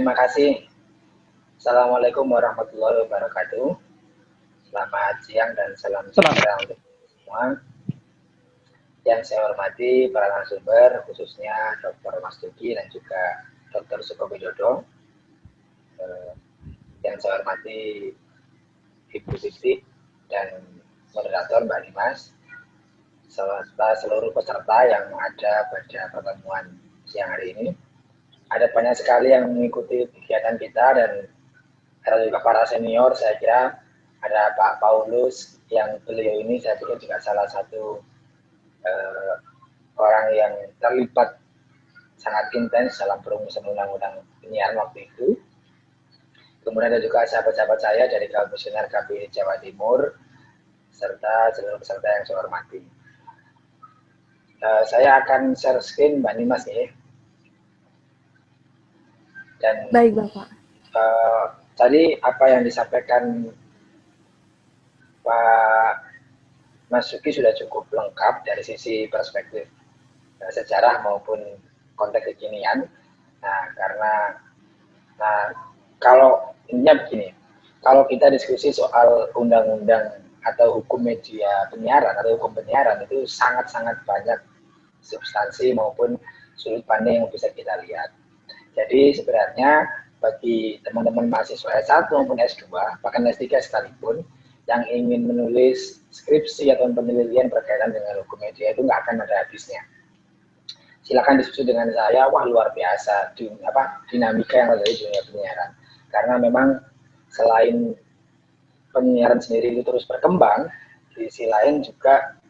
terima kasih. Assalamualaikum warahmatullahi wabarakatuh. Selamat siang dan salam sejahtera untuk semua. Yang saya hormati para narasumber, khususnya Dr. Mas Duki dan juga Dr. Suko Widodo. Yang saya hormati Ibu Siti dan moderator Mbak Dimas, serta seluruh peserta yang ada pada pertemuan siang hari ini. Ada banyak sekali yang mengikuti kegiatan kita dan ada juga para senior. Saya kira ada Pak Paulus yang beliau ini saya pikir juga salah satu orang yang terlibat sangat intens dalam perumusan undang-undang penyiaran waktu itu. Kemudian ada juga sahabat-sahabat saya dari Komisioner KPI Jawa Timur serta seluruh peserta yang saya hormati. Saya akan share screen Mbak Nimas nih. Dan baik Bapak. Tadi apa yang disampaikan Pak Mas Suki sudah cukup lengkap dari sisi perspektif sejarah maupun konteks kekinian. Kalau intinya begini, kalau kita diskusi soal undang-undang atau hukum media penyiaran atau hukum penyiaran itu sangat-sangat banyak substansi maupun sudut pandang yang bisa kita lihat. Jadi sebenarnya bagi teman-teman mahasiswa S1 maupun S2, bahkan S3 sekalipun, yang ingin menulis skripsi atau penelitian berkaitan dengan hukum media itu nggak akan ada habisnya. Silakan diskusi dengan saya, wah luar biasa dinamika yang ada di dunia penyiaran. Karena memang selain penyiaran sendiri itu terus berkembang, di sisi lain juga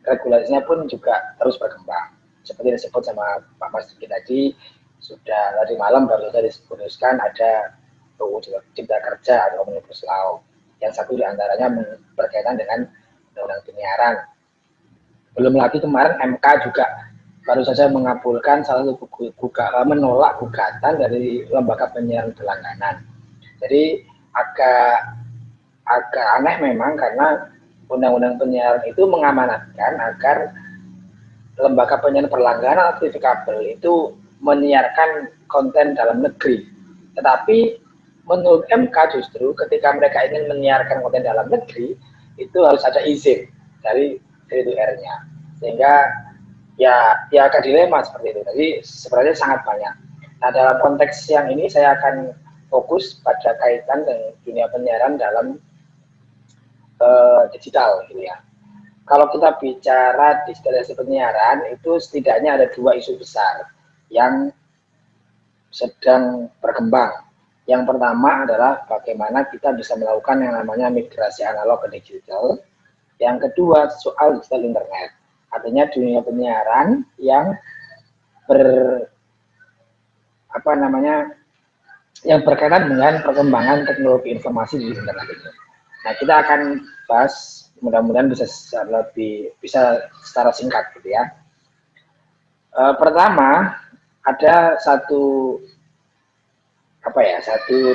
regulasinya pun juga terus berkembang. Seperti disebut sama Pak Mas Duki tadi, sudah tadi malam baru saja diputuskan ada UU Cipta Kerja atau Omnibus Law. Yang satu diantaranya berkaitan dengan undang-undang penyiaran. Belum lagi kemarin MK juga baru saja mengabulkan salah satu menolak gugatan dari lembaga penyiaran berlangganan. Jadi agak aneh memang karena undang-undang penyiaran itu mengamanatkan agar lembaga penyiaran berlangganan atau TV kabel itu menyiarkan konten dalam negeri. Tetapi menurut MK justru ketika mereka ingin menyiarkan konten dalam negeri itu harus ada izin dari DPR-nya. Sehingga ya agak dilema seperti itu. Jadi sebenarnya sangat banyak. Nah, dalam konteks yang ini saya akan fokus pada kaitan dengan dunia penyiaran dalam digital gitu ya. Kalau kita bicara digitalisasi penyiaran itu setidaknya ada dua isu besar yang sedang berkembang. Yang pertama adalah bagaimana kita bisa melakukan yang namanya migrasi analog ke digital. Yang kedua soal digital internet. Artinya dunia penyiaran yang yang berkaitan dengan perkembangan teknologi informasi di internet itu. Nah, kita akan bahas mudah-mudahan bisa secara singkat gitu ya. Pertama ada satu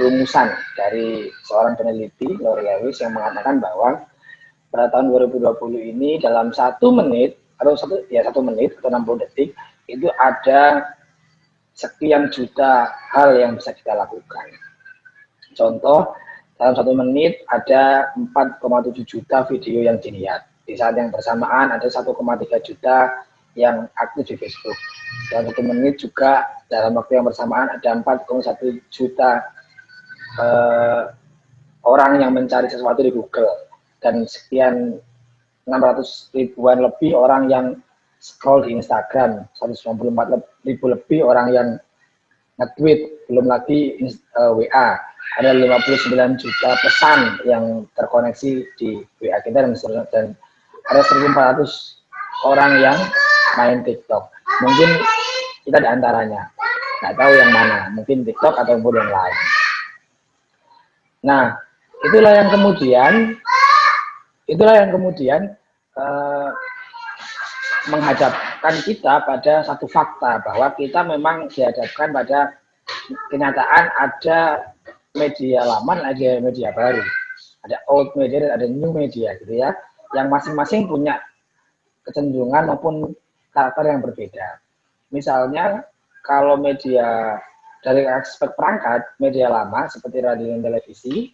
rumusan dari seorang peneliti Loriawis yang mengatakan bahwa pada tahun 2020 ini dalam 1 menit atau 1 menit atau 60 detik itu ada sekian juta hal yang bisa kita lakukan. Contoh, dalam 1 menit ada 4,7 juta video yang dilihat. Di saat yang bersamaan ada 1,3 juta yang aktif di Facebook. Dalam 1 menit juga dalam waktu yang bersamaan ada 4,1 juta orang yang mencari sesuatu di Google dan sekian 600 ribuan lebih orang yang scroll di Instagram, 194 ribu lebih orang yang nge-tweet, belum lagi WA. Ada 59 juta pesan yang terkoneksi di WA kita dan ada 1.400 orang yang main TikTok. Mungkin kita di antaranya, nggak tahu yang mana, mungkin TikTok ataupun yang lain. Nah, itulah yang kemudian menghadapkan kita pada satu fakta bahwa kita memang dihadapkan pada kenyataan ada media lama dan ada media baru, ada old media dan ada new media gitu ya, yang masing-masing punya kecenderungan maupun karakter yang berbeda. Misalnya kalau media dari aspek perangkat, media lama seperti radio dan televisi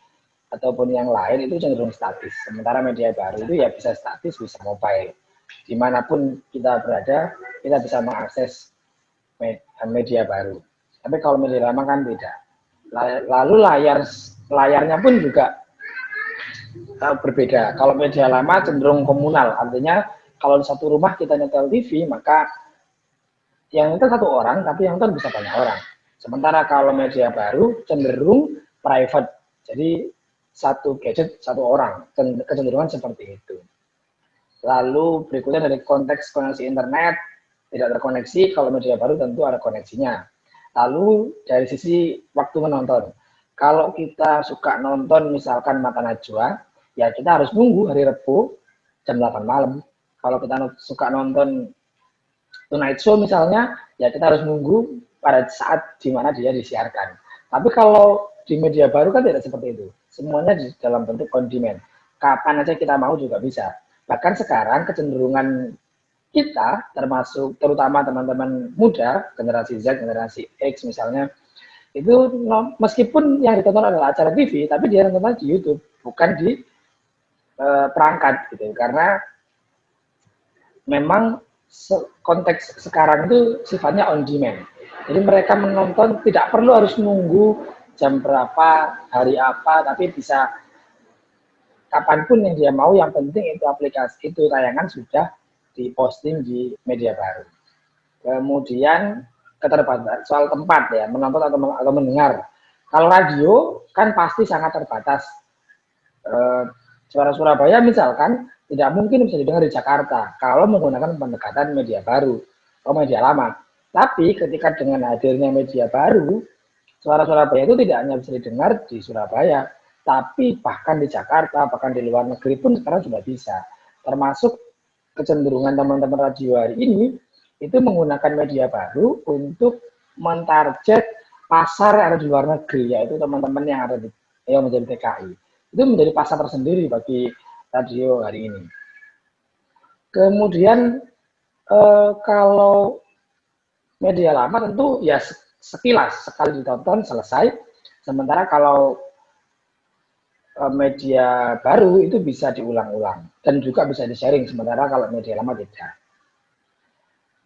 ataupun yang lain itu cenderung statis. Sementara media baru itu ya bisa statis, bisa mobile. Dimanapun kita berada, kita bisa mengakses media baru. Tapi kalau media lama kan beda. Lalu layarnya pun juga berbeda. Kalau media lama cenderung komunal, artinya kalau di satu rumah kita nyetel TV, maka yang nyetel satu orang, tapi yang nonton bisa banyak orang. Sementara kalau media baru cenderung private, jadi satu gadget satu orang, kecenderungan seperti itu. Lalu berikutnya dari konteks koneksi internet, tidak terkoneksi, kalau media baru tentu ada koneksinya. Lalu dari sisi waktu menonton, kalau kita suka nonton misalkan Mata Najwa, ya kita harus nunggu hari Rabu jam 8 malam. Kalau kita suka nonton Tonight Show misalnya, ya kita harus nunggu pada saat di mana dia disiarkan. Tapi kalau di media baru kan tidak seperti itu. Semuanya di dalam bentuk on demand. Kapan aja kita mau juga bisa. Bahkan sekarang kecenderungan kita, termasuk terutama teman-teman muda, generasi Z, generasi X misalnya, itu meskipun yang ditonton adalah acara TV, tapi dia nonton di YouTube, bukan di perangkat gitu. Karena memang konteks sekarang itu sifatnya on demand. Jadi mereka menonton tidak perlu harus nunggu jam berapa, hari apa, tapi bisa kapanpun yang dia mau. Yang penting itu aplikasi, itu tayangan sudah diposting di media baru. Kemudian keterbatasan soal tempat ya, menonton atau mendengar. Kalau radio kan pasti sangat terbatas. Suara Surabaya misalkan tidak mungkin bisa didengar di Jakarta kalau menggunakan pendekatan media baru atau media lama. Tapi ketika dengan hadirnya media baru, suara Surabaya itu tidak hanya bisa didengar di Surabaya, tapi bahkan di Jakarta, bahkan di luar negeri pun sekarang sudah bisa. Termasuk kecenderungan teman-teman radio hari ini itu menggunakan media baru untuk mentarget pasar yang ada di luar negeri, yaitu teman-teman yang ada yang menjadi TKI. Itu menjadi pasar tersendiri bagi radio hari ini. Kemudian kalau media lama tentu ya sekilas sekali ditonton selesai. Sementara kalau media baru itu bisa diulang-ulang dan juga bisa di-sharing. Sementara kalau media lama tidak.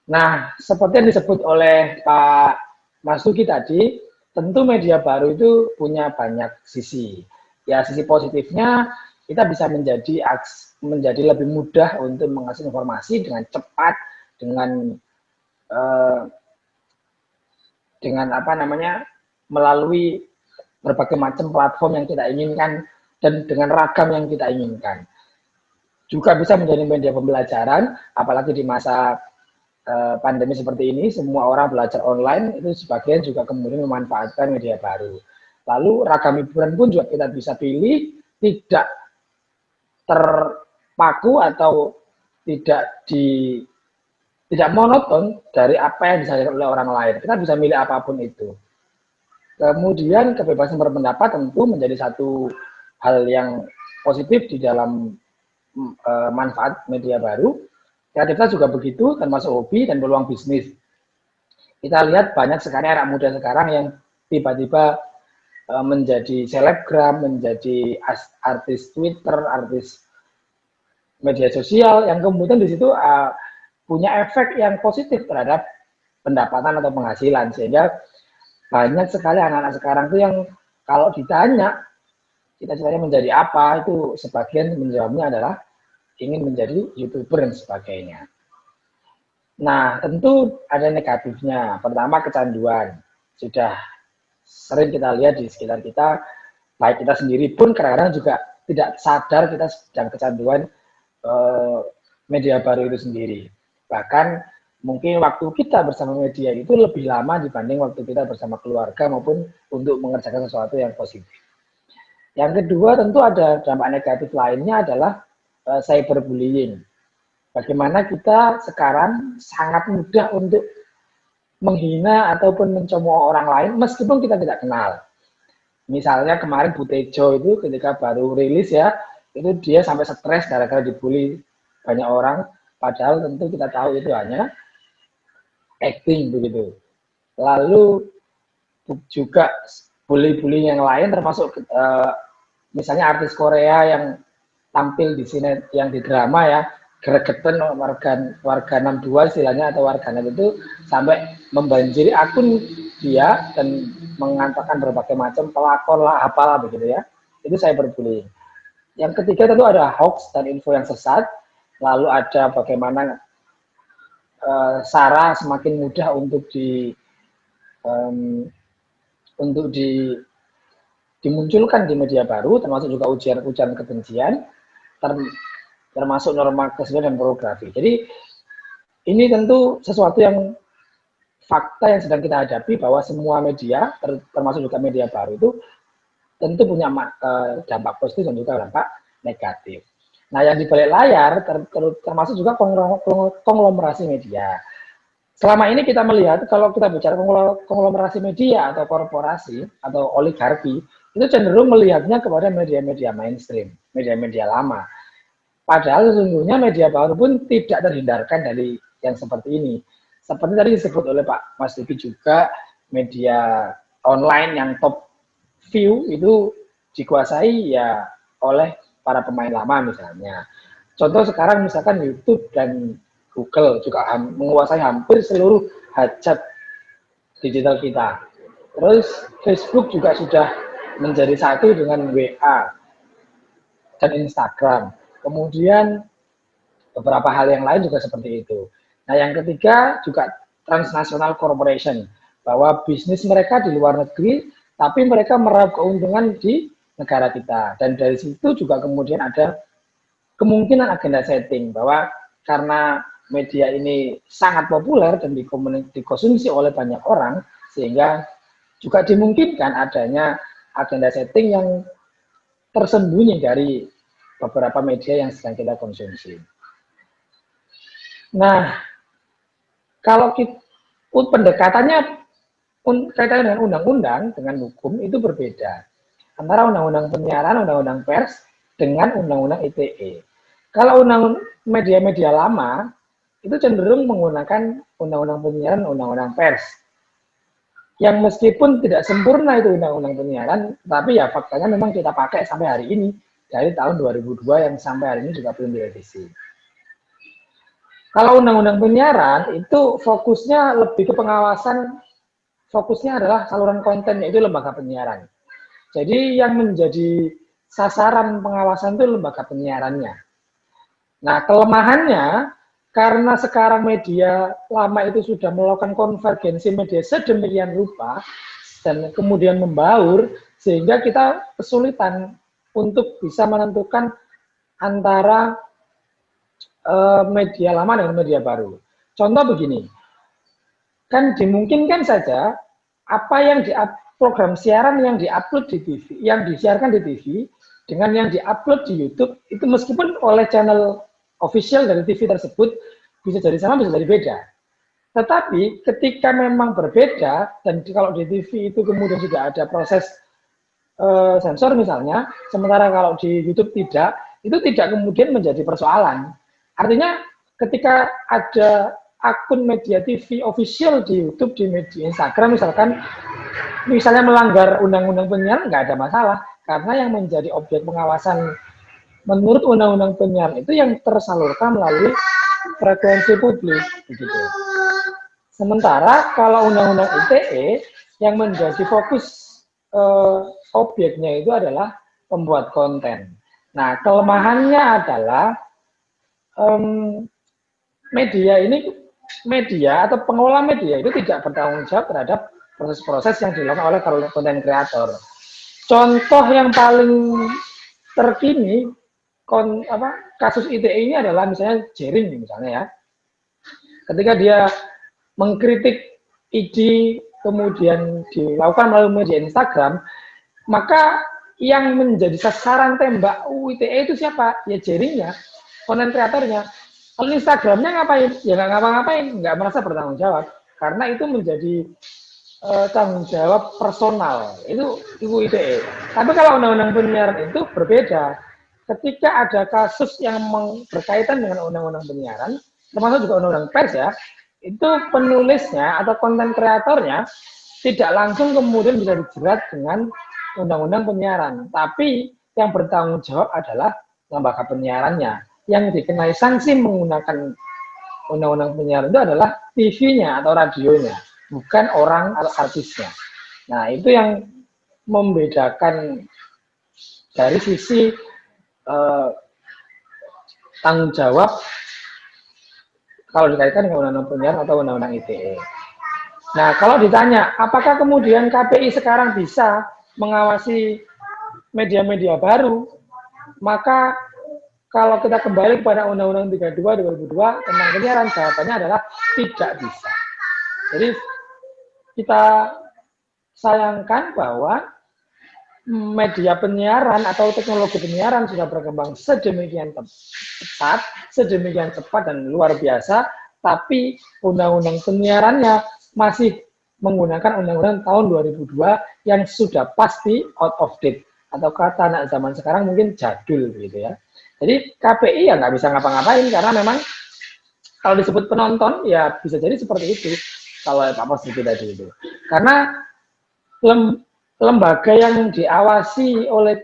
Nah, seperti yang disebut oleh Pak Mas Duki tadi, tentu media baru itu punya banyak sisi. Ya, sisi positifnya kita bisa menjadi lebih mudah untuk mengakses informasi dengan cepat, dengan apa namanya, melalui berbagai macam platform yang kita inginkan dan dengan ragam yang kita inginkan. Juga bisa menjadi media pembelajaran, apalagi di masa pandemi seperti ini, semua orang belajar online, itu sebagian juga kemudian memanfaatkan media baru. Lalu ragam hiburan pun juga kita bisa pilih, tidak terpaku atau tidak monoton dari apa yang disajikan oleh orang lain. Kita bisa milih apapun itu. Kemudian kebebasan berpendapat tentu menjadi satu hal yang positif di dalam manfaat media baru. Kreativitas juga begitu, termasuk hobi dan peluang bisnis. Kita lihat banyak sekali anak muda sekarang yang tiba-tiba menjadi selebgram, menjadi artis Twitter, artis media sosial, yang kemudian di situ punya efek yang positif terhadap pendapatan atau penghasilan. Sehingga banyak sekali anak-anak sekarang itu yang kalau ditanya cita-citanya menjadi apa, itu sebagian menjawabnya adalah ingin menjadi YouTuber dan sebagainya. Nah, tentu ada negatifnya. Pertama, kecanduan. Sudah sering kita lihat di sekitar kita, baik kita sendiri pun kadang-kadang juga tidak sadar kita sedang kecanduan media baru itu sendiri. Bahkan mungkin waktu kita bersama media itu lebih lama dibanding waktu kita bersama keluarga maupun untuk mengerjakan sesuatu yang positif. Yang kedua tentu ada dampak negatif lainnya adalah cyberbullying. Bagaimana kita sekarang sangat mudah untuk menghina ataupun mencemooh orang lain meskipun kita tidak kenal. Misalnya kemarin Bu Tejo itu ketika baru rilis ya, itu dia sampai stres gara-gara dibully banyak orang, padahal tentu kita tahu itu hanya acting begitu. Lalu juga bully-bully yang lain, termasuk misalnya artis Korea yang tampil di sini, yang di drama ya, gregetan warga 62 istilahnya, atau warganet itu sampai membanjiri akun dia dan mengatakan berbagai macam pelakon lah, apalah begitu ya. Itu cyberbullying. Yang ketiga tentu ada hoax dan info yang sesat, lalu ada bagaimana SARA semakin mudah untuk dimunculkan di media baru, termasuk juga ujaran kebencian, termasuk norma keseluruhan dan pornografi. Jadi ini tentu sesuatu yang fakta yang sedang kita hadapi, bahwa semua media, termasuk juga media baru itu tentu punya dampak positif dan juga dampak negatif. Nah, yang di balik layar termasuk juga konglomerasi media. Selama ini kita melihat, kalau kita bicara konglomerasi media atau korporasi atau oligarki, itu cenderung melihatnya kepada media-media mainstream, media-media lama. Padahal sesungguhnya media baru pun tidak terhindarkan dari yang seperti ini. Seperti tadi disebut oleh Pak Mas Diki juga, media online yang top view itu dikuasai ya oleh para pemain lama misalnya. Contoh sekarang misalkan YouTube dan Google juga menguasai hampir seluruh hajat digital kita. Terus Facebook juga sudah menjadi satu dengan WA dan Instagram. Kemudian beberapa hal yang lain juga seperti itu. Nah, yang ketiga juga transnational corporation, bahwa bisnis mereka di luar negeri, tapi mereka meraup keuntungan di negara kita. Dan dari situ juga kemudian ada kemungkinan agenda setting, bahwa karena media ini sangat populer dan dikonsumsi oleh banyak orang, sehingga juga dimungkinkan adanya agenda setting yang tersembunyi dari beberapa media yang sedang kita konsumsi. Nah, kalau kita, pendekatannya kaitannya dengan undang-undang, dengan hukum itu berbeda. Antara undang-undang penyiaran, undang-undang pers, dengan undang-undang ITE. Kalau media-media lama, itu cenderung menggunakan undang-undang penyiaran, undang-undang pers. Yang meskipun tidak sempurna itu undang-undang penyiaran, tapi ya faktanya memang kita pakai sampai hari ini, dari tahun 2002 yang sampai hari ini juga belum direvisi. Kalau undang-undang penyiaran itu fokusnya lebih ke pengawasan, fokusnya adalah saluran konten, yaitu lembaga penyiaran. Jadi yang menjadi sasaran pengawasan itu lembaga penyiarannya. Nah, kelemahannya karena sekarang media lama itu sudah melakukan konvergensi media sedemikian rupa dan kemudian membaur, sehingga kita kesulitan untuk bisa menentukan antara media lama dengan media baru. Contoh begini, kan dimungkinkan saja apa yang program siaran yang diupload di TV, yang disiarkan di TV dengan yang diupload di YouTube itu meskipun oleh channel official dari TV tersebut bisa jadi sama, bisa jadi beda. Tetapi ketika memang berbeda, dan kalau di TV itu kemudian juga ada proses sensor misalnya, sementara kalau di YouTube tidak, itu tidak kemudian menjadi persoalan. Artinya ketika ada akun media TV official di YouTube, di media Instagram misalnya melanggar undang-undang penyiaran, nggak ada masalah, karena yang menjadi objek pengawasan menurut undang-undang penyiaran itu yang tersalurkan melalui frekuensi publik, begitu. Sementara kalau undang-undang ITE yang menjadi fokus objeknya itu adalah pembuat konten. Nah, kelemahannya adalah media atau pengelola media itu tidak bertanggung jawab terhadap proses-proses yang dilakukan oleh konten kreator. Contoh yang paling terkini kasus ITE ini adalah misalnya Jering misalnya ya. Ketika dia mengkritik ID kemudian dilakukan melalui media Instagram, maka yang menjadi sasaran tembak ITE itu siapa? Ya Jeringnya, konten kreatornya. Kalau Instagramnya ngapain? Ya nggak ngapa-ngapain, nggak merasa bertanggung jawab. Karena itu menjadi tanggung jawab personal. Itu ITE. Tapi kalau undang-undang penyiaran itu berbeda. Ketika ada kasus yang berkaitan dengan undang-undang penyiaran, termasuk juga undang-undang pers ya, itu penulisnya atau konten kreatornya tidak langsung kemudian bisa dijerat dengan undang-undang penyiaran. Tapi yang bertanggung jawab adalah lembaga penyiarannya. Yang dikenai sanksi menggunakan undang-undang penyiaran itu adalah TV-nya atau radionya, bukan orang atau artisnya. Nah, itu yang membedakan dari sisi tanggung jawab kalau dikaitkan dengan undang-undang penyiaran atau undang-undang ITE. Nah, kalau ditanya, apakah kemudian KPI sekarang bisa mengawasi media-media baru? Maka kalau kita kembali kepada Undang-Undang 32 2002 tentang penyiaran, jawabannya adalah tidak bisa. Jadi kita sayangkan bahwa media penyiaran atau teknologi penyiaran sudah berkembang sedemikian cepat, sedemikian cepat dan luar biasa, tapi undang-undang penyiarannya masih menggunakan undang-undang tahun 2002 yang sudah pasti out of date, atau kata anak zaman sekarang mungkin jadul gitu ya. Jadi KPI ya nggak bisa ngapa-ngapain karena memang kalau disebut penonton ya bisa jadi seperti itu kalau Pak Positi tadi itu. Karena lembaga yang diawasi oleh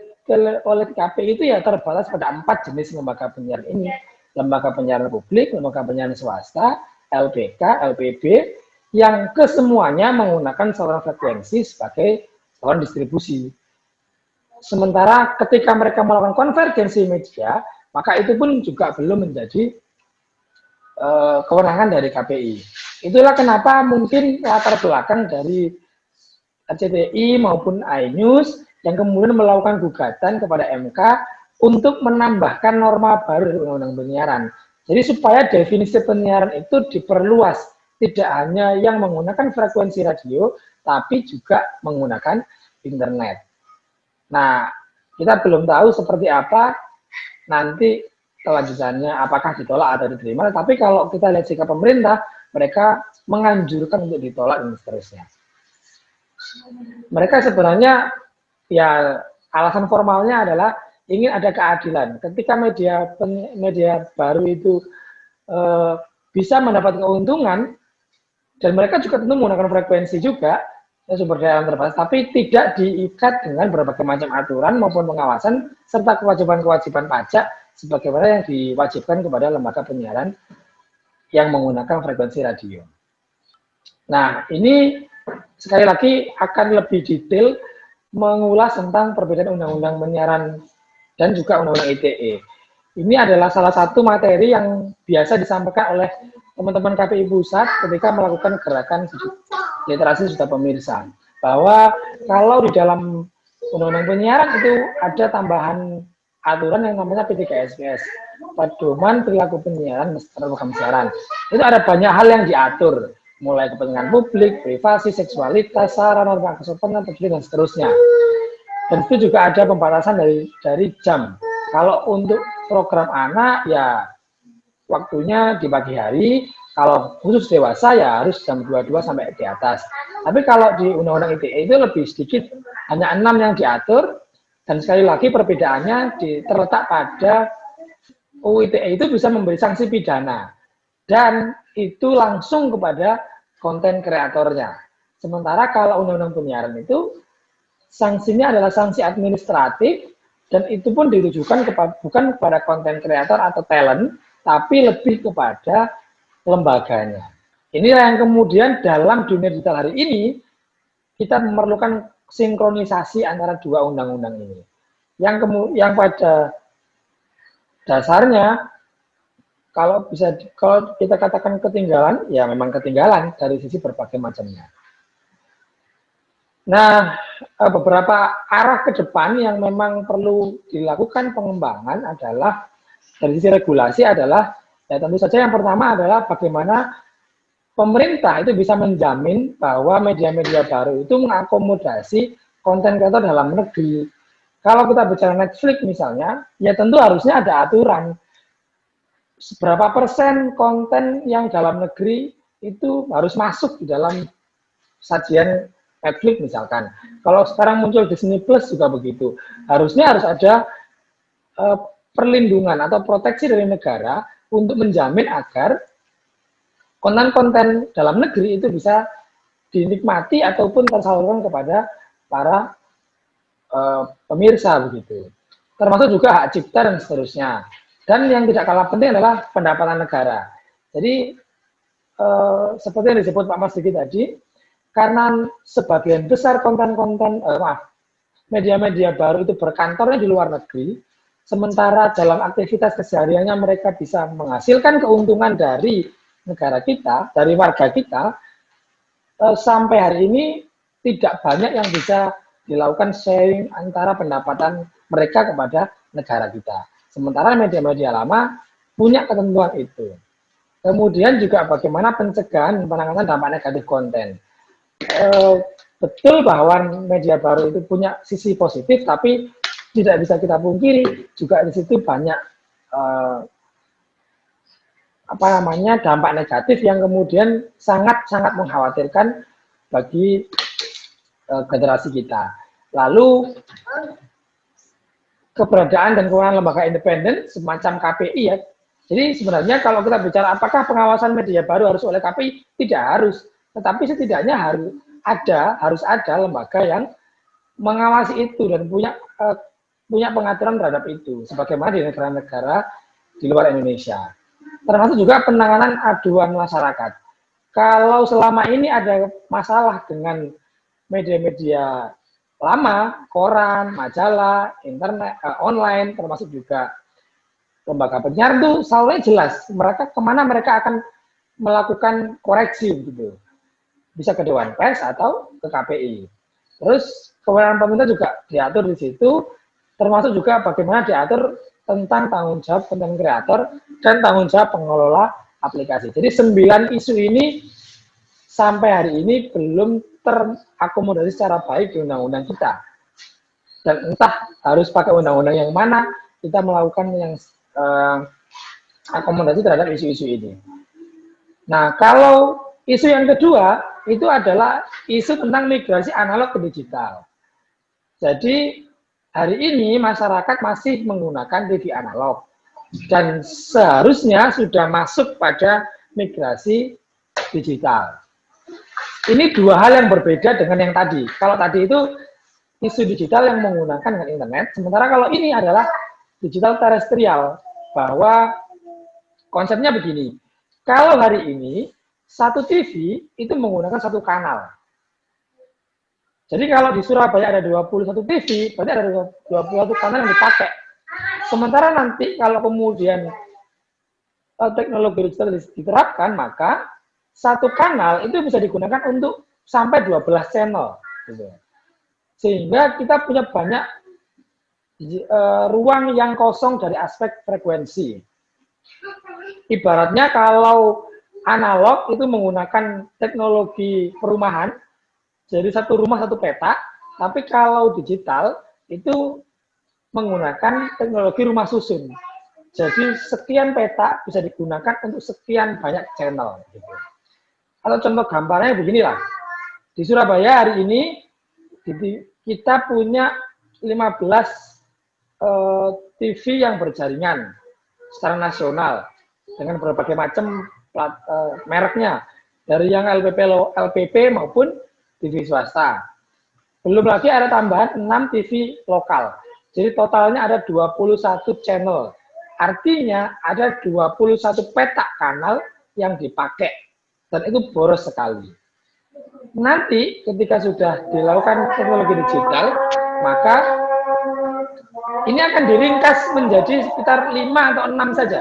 KPI itu ya terbatas pada 4 jenis lembaga penyiaran ini. Lembaga penyiaran publik, lembaga penyiaran swasta, LBK, LPB, yang kesemuanya menggunakan saluran frekuensi sebagai saluran distribusi. Sementara ketika mereka melakukan konvergensi media, maka itu pun juga belum menjadi kewenangan dari KPI. Itulah kenapa mungkin latar belakang dari RCTI maupun iNews yang kemudian melakukan gugatan kepada MK untuk menambahkan norma baru dari undang-undang penyiaran. Jadi supaya definisi penyiaran itu diperluas, tidak hanya yang menggunakan frekuensi radio, tapi juga menggunakan internet. Nah, kita belum tahu seperti apa nanti kelanjutannya, apakah ditolak atau diterima. Tapi kalau kita lihat sikap pemerintah, mereka menganjurkan untuk ditolak dan seterusnya. Mereka sebenarnya ya alasan formalnya adalah ingin ada keadilan. Ketika media baru itu bisa mendapat keuntungan dan mereka juga tentu menggunakan frekuensi juga sumber daya alam terbatas, tapi tidak diikat dengan berbagai macam aturan maupun pengawasan serta kewajiban-kewajiban pajak sebagaimana yang diwajibkan kepada lembaga penyiaran yang menggunakan frekuensi radio. Nah, ini sekali lagi akan lebih detail mengulas tentang perbedaan undang-undang penyiaran dan juga undang-undang ITE. Ini adalah salah satu materi yang biasa disampaikan oleh teman-teman KPI Pusat ketika melakukan gerakan literasi sudah pemirsa. Bahwa kalau di dalam undang-undang penyiaran itu ada tambahan aturan yang namanya P3SPS, Pedoman Perilaku Penyiaran Program Siaran. Itu ada banyak hal yang diatur, mulai kepentingan publik, privasi, seksualitas, sara, norma kesopanan, dan seterusnya. Dan itu juga ada pembatasan dari jam. Kalau untuk program anak ya waktunya di pagi hari, kalau khusus dewasa ya harus jam 22 sampai di atas. Tapi kalau di Undang-Undang ITE itu lebih sedikit, hanya 6 yang diatur, dan sekali lagi perbedaannya terletak pada UU ITE itu bisa memberi sanksi pidana, dan itu langsung kepada konten kreatornya. Sementara kalau undang-undang penyiaran itu sanksinya adalah sanksi administratif dan itu pun ditujukan bukan kepada konten kreator atau talent, tapi lebih kepada lembaganya. Inilah yang kemudian dalam dunia digital hari ini kita memerlukan sinkronisasi antara dua undang-undang ini. Yang pada dasarnya kalau kita katakan ketinggalan, ya memang ketinggalan dari sisi berbagai macamnya. Nah, beberapa arah ke depan yang memang perlu dilakukan pengembangan adalah dari sisi regulasi adalah, ya tentu saja yang pertama adalah bagaimana pemerintah itu bisa menjamin bahwa media-media baru itu mengakomodasi konten kreator dalam negeri. Kalau kita bicara Netflix misalnya, ya tentu harusnya ada aturan. Seberapa persen konten yang dalam negeri itu harus masuk di dalam sajian Netflix misalkan. Kalau sekarang muncul Disney Plus juga begitu. Harusnya harus ada perlindungan atau proteksi dari negara untuk menjamin agar konten-konten dalam negeri itu bisa dinikmati ataupun tersalurkan kepada para pemirsa begitu. Termasuk juga hak cipta dan seterusnya. Dan yang tidak kalah penting adalah pendapatan negara. Jadi seperti yang disebut Pak Mas Diki tadi, karena sebagian besar konten-konten media-media baru itu berkantornya di luar negeri, sementara dalam aktivitas kesehariannya mereka bisa menghasilkan keuntungan dari negara kita, dari warga kita, sampai hari ini tidak banyak yang bisa dilakukan sharing antara pendapatan mereka kepada negara kita. Sementara media-media lama punya ketentuan itu. Kemudian juga bagaimana pencegahan penanganan dampak negatif konten. Betul bahwa media baru itu punya sisi positif, tapi tidak bisa kita pungkiri juga di situ banyak dampak negatif yang kemudian sangat-sangat mengkhawatirkan bagi generasi kita. Lalu keberadaan dan kewenangan lembaga independen semacam KPI ya. Jadi sebenarnya kalau kita bicara apakah pengawasan media baru harus oleh KPI, tidak harus. Tetapi setidaknya harus ada lembaga yang mengawasi itu dan punya pengaturan terhadap itu, sebagaimana di negara-negara di luar Indonesia. Termasuk juga penanganan aduan masyarakat. Kalau selama ini ada masalah dengan media-media lama, koran, majalah, internet, online, termasuk juga lembaga penyiaran itu selalu jelas kemana mereka akan melakukan koreksi gitu. Bisa ke Dewan Pers atau ke KPI. Terus kewenangan pemerintah juga diatur di situ, termasuk juga bagaimana diatur tentang tanggung jawab konten kreator dan tanggung jawab pengelola aplikasi. Jadi 9 isu ini sampai hari ini belum terakomodasi secara baik di undang-undang kita. Dan entah harus pakai undang-undang yang mana kita melakukan yang akomodasi terhadap isu-isu ini. Nah, kalau isu yang kedua itu adalah isu tentang migrasi analog ke digital. Jadi hari ini masyarakat masih menggunakan TV analog dan seharusnya sudah masuk pada migrasi digital. Ini dua hal yang berbeda dengan yang tadi. Kalau tadi itu isu digital yang menggunakan dengan internet, sementara kalau ini adalah digital terestrial, bahwa konsepnya begini. Kalau hari ini satu TV itu menggunakan satu kanal. Jadi kalau di Surabaya ada 21 TV, berarti ada 21 kanal yang dipakai. Sementara nanti kalau kemudian teknologi digital diterapkan, maka satu kanal itu bisa digunakan untuk sampai 12 channel. Gitu. Sehingga kita punya banyak ruang yang kosong dari aspek frekuensi. Ibaratnya kalau analog itu menggunakan teknologi perumahan, jadi satu rumah satu peta, tapi kalau digital itu menggunakan teknologi rumah susun. Jadi sekian peta bisa digunakan untuk sekian banyak channel. Gitu. Atau contoh gambarnya beginilah. Di Surabaya hari ini kita punya 15 TV yang berjaringan secara nasional dengan berbagai macam mereknya, dari yang LPP maupun TV swasta. Belum lagi ada tambahan 6 TV lokal. Jadi totalnya ada 21 channel. Artinya ada 21 peta kanal yang dipakai. Dan itu boros sekali. Nanti ketika sudah dilakukan teknologi digital, maka ini akan diringkas menjadi sekitar 5 atau 6 saja.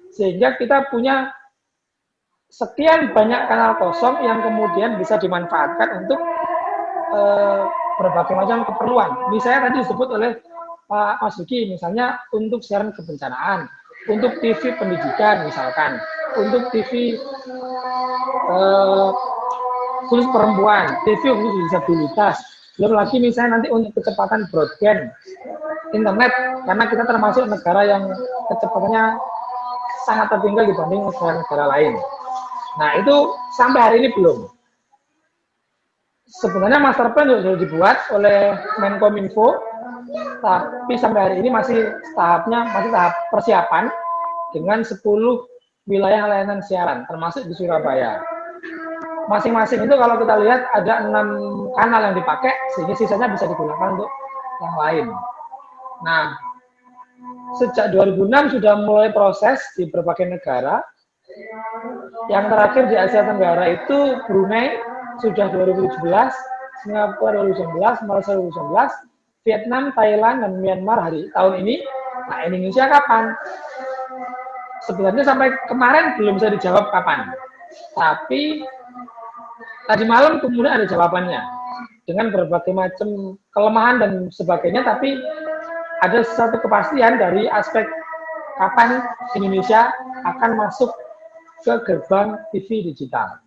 Sehingga kita punya sekian banyak kanal kosong yang kemudian bisa dimanfaatkan untuk berbagai macam keperluan. Misalnya tadi disebut oleh Pak Mas Duki, misalnya untuk siaran kebencanaan, untuk TV pendidikan misalkan, untuk TV khusus perempuan, TV khusus disabilitas, belum lagi misalnya nanti untuk kecepatan broadband internet, karena kita termasuk negara yang kecepatannya sangat tertinggal dibanding negara-negara lain. Nah itu sampai hari ini belum. Sebenarnya master plan sudah dibuat oleh Menkominfo, tapi sampai hari ini masih tahap persiapan dengan 10 wilayah layanan siaran, termasuk di Surabaya. masing-masing itu kalau kita lihat ada 6 kanal yang dipakai, sehingga sisanya bisa digunakan untuk yang lain. Nah, sejak 2006 sudah mulai proses di berbagai negara. Yang terakhir di Asia Tenggara itu Brunei sudah 2017, Singapura 2019, Malaysia 2019, Vietnam, Thailand, dan Myanmar tahun ini. Nah, Indonesia kapan? Sebenarnya sampai kemarin belum bisa dijawab kapan. Tapi tadi malam kemudian ada jawabannya dengan berbagai macam kelemahan dan sebagainya, tapi ada satu kepastian dari aspek kapan Indonesia akan masuk ke gerbang TV digital,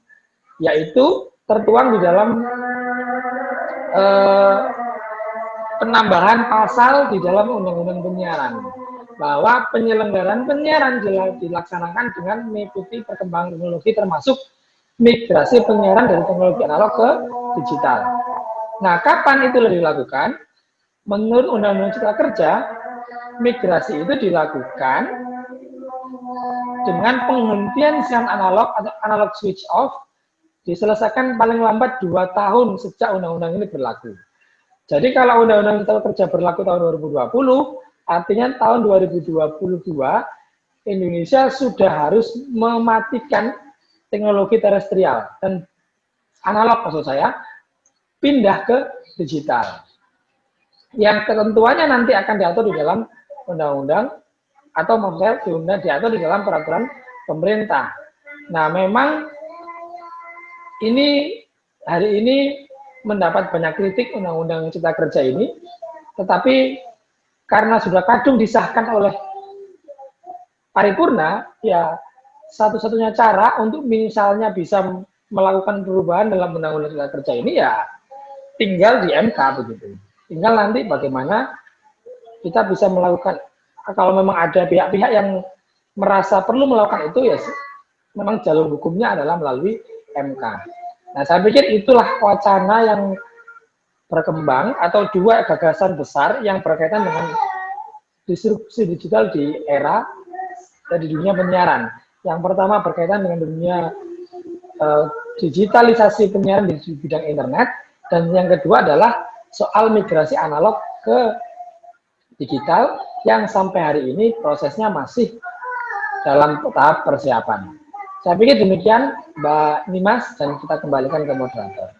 yaitu tertuang di dalam penambahan pasal di dalam Undang-Undang Penyiaran, bahwa penyelenggaraan penyiaran dilaksanakan dengan mengikuti perkembangan teknologi, termasuk migrasi penyiaran dari teknologi analog ke digital. Nah, kapan itu dilakukan? Menurut Undang-Undang Cipta Kerja, migrasi itu dilakukan dengan penghentian siaran analog atau analog switch off, diselesaikan paling lambat 2 tahun sejak undang-undang ini berlaku. Jadi kalau Undang-Undang Cipta Kerja berlaku tahun 2020, artinya tahun 2022 Indonesia sudah harus mematikan teknologi terestrial dan analog, maksud saya, pindah ke digital. Yang ketentuannya nanti akan diatur di dalam undang-undang atau maksudnya diatur di dalam peraturan pemerintah. Nah, memang ini hari ini mendapat banyak kritik Undang-Undang Cipta Kerja ini, tetapi karena sudah kadung disahkan oleh paripurna, ya satu-satunya cara untuk misalnya bisa melakukan perubahan dalam Undang-Undang Cipta Kerja ini ya tinggal di MK begitu. Tinggal nanti bagaimana kita bisa melakukan, kalau memang ada pihak-pihak yang merasa perlu melakukan itu, ya memang jalur hukumnya adalah melalui MK. Nah, saya pikir itulah wacana yang berkembang atau dua gagasan besar yang berkaitan dengan disrupsi digital di era di dunia penyiaran. Yang pertama berkaitan dengan dunia digitalisasi penyiaran di bidang internet, dan yang kedua adalah soal migrasi analog ke digital yang sampai hari ini prosesnya masih dalam tahap persiapan. Saya pikir demikian, Mbak Nimas, dan kita kembalikan ke moderator.